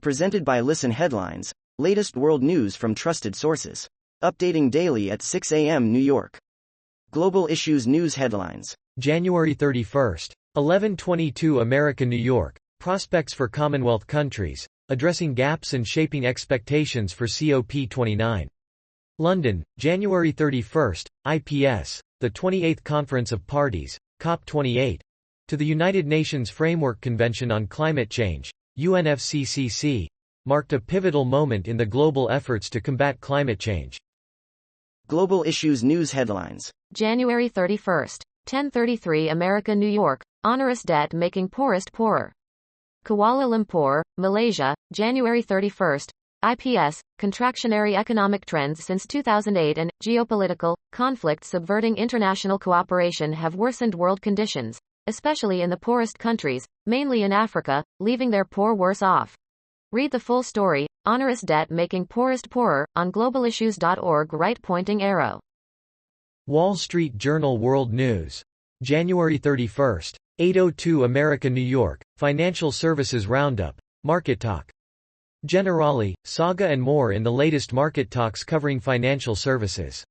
Presented by Listen Headlines, latest world news from trusted sources. Updating daily at 6 a.m. New York. Global Issues News Headlines. January 31st. 11/22 America New York. Prospects for Commonwealth countries, addressing gaps and shaping expectations for COP29. London, January 31st, IPS, the 28th Conference of Parties, COP28, to the United Nations Framework Convention on Climate Change, UNFCCC, marked a pivotal moment in the global efforts to combat climate change. Global Issues News Headlines. January 31st, 10:33 America New York, onerous debt making poorest poorer. Kuala Lumpur, Malaysia, January 31st, IPS, contractionary economic trends since 2008 and geopolitical conflicts subverting international cooperation have worsened world conditions, especially in the poorest countries, mainly in Africa, leaving their poor worse off. Read the full story, Onerous Debt Making Poorest Poorer, on globalissues.org right pointing arrow. Wall Street Journal World News. January 31st, 8:02 America New York, Financial Services Roundup, Market Talk. Generali, Saga and more in the latest market talks covering financial services.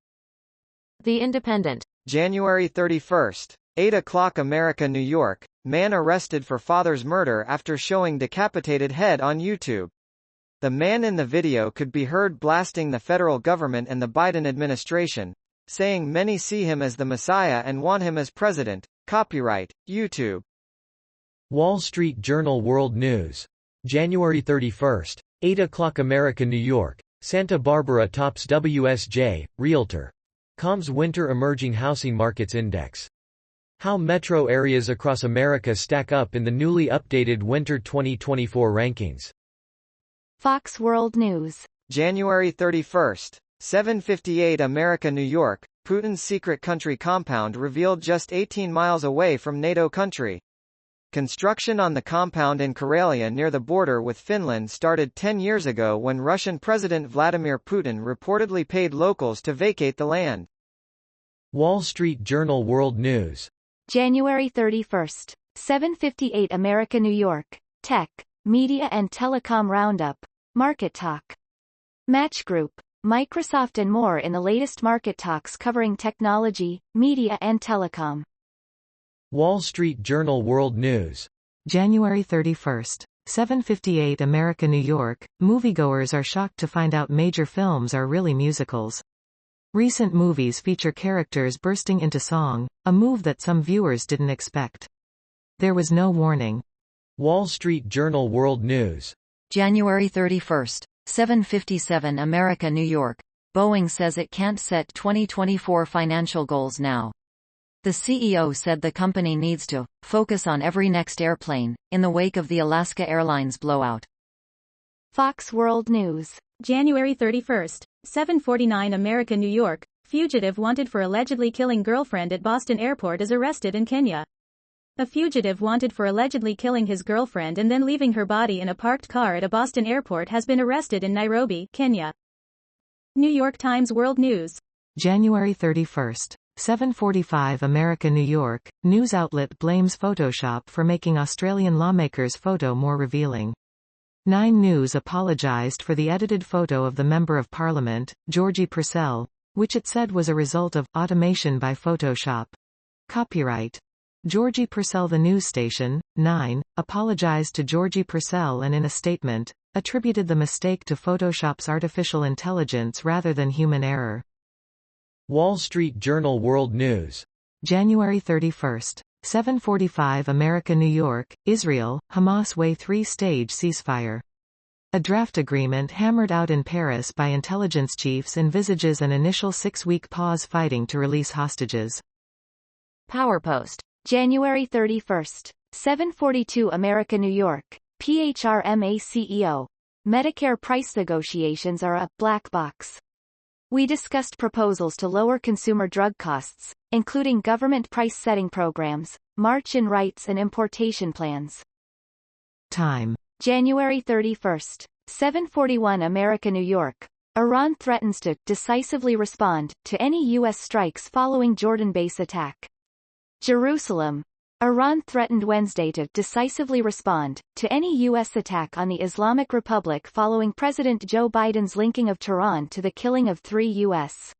The Independent. January 31st, 8 o'clock America New York, man arrested for father's murder after showing decapitated head on YouTube. The man in the video could be heard blasting the federal government and the Biden administration, saying many see him as the Messiah and want him as president. Copyright, YouTube. Wall Street Journal World News. January 31st, 8 o'clock America New York, Santa Barbara tops WSJ, Realtor. Com's Winter Emerging Housing Markets Index. How metro areas across America stack up in the newly updated Winter 2024 rankings. Fox World News. January 31st, 7:58 America New York, Putin's secret country compound revealed just 18 miles away from NATO country. Construction on the compound in Karelia near the border with Finland started 10 years ago when Russian President Vladimir Putin reportedly paid locals to vacate the land. Wall Street Journal World News. January 31st, 7:58 America New York, Tech, Media and Telecom Roundup, Market Talk. Match Group, Microsoft and more in the latest market talks covering technology, media and telecom. Wall Street Journal World News. January 31st, 7:58 America New York, moviegoers are shocked to find out major films are really musicals. Recent movies feature characters bursting into song, a move that some viewers didn't expect. There was no warning. Wall Street Journal World News. January 31st, 7:57 America New York, Boeing says it can't set 2024 financial goals now. The CEO said the company needs to focus on every next airplane, in the wake of the Alaska Airlines blowout. Fox World News. January 31st, 7:49 America New York, fugitive wanted for allegedly killing girlfriend at Boston Airport is arrested in Kenya. A fugitive wanted for allegedly killing his girlfriend and then leaving her body in a parked car at a Boston airport has been arrested in Nairobi, Kenya. New York Times World News. January 31st, 7:45 America New York, news outlet blames Photoshop for making Australian lawmakers' photo more revealing. 9 News apologized for the edited photo of the Member of Parliament, Georgie Purcell, which it said was a result of automation by Photoshop. Copyright. Georgie Purcell. The news station, 9, apologized to Georgie Purcell and in a statement, attributed the mistake to Photoshop's artificial intelligence rather than human error. Wall Street Journal World News. January 31st, 7:45 America New York, Israel, Hamas way 3-stage ceasefire. A draft agreement hammered out in Paris by intelligence chiefs envisages an initial 6-week pause fighting to release hostages. PowerPost. January 31st, 7:42 America New York, PHRMA CEO. Medicare price negotiations are a black box. We discussed proposals to lower consumer drug costs, including government price-setting programs, march-in rights and importation plans. Time. January 31st, 7:41 America New York. Iran threatens to decisively respond to any U.S. strikes following Jordan base attack. Jerusalem. Iran threatened Wednesday to decisively respond to any U.S. attack on the Islamic Republic following President Joe Biden's linking of Tehran to the killing of 3 U.S.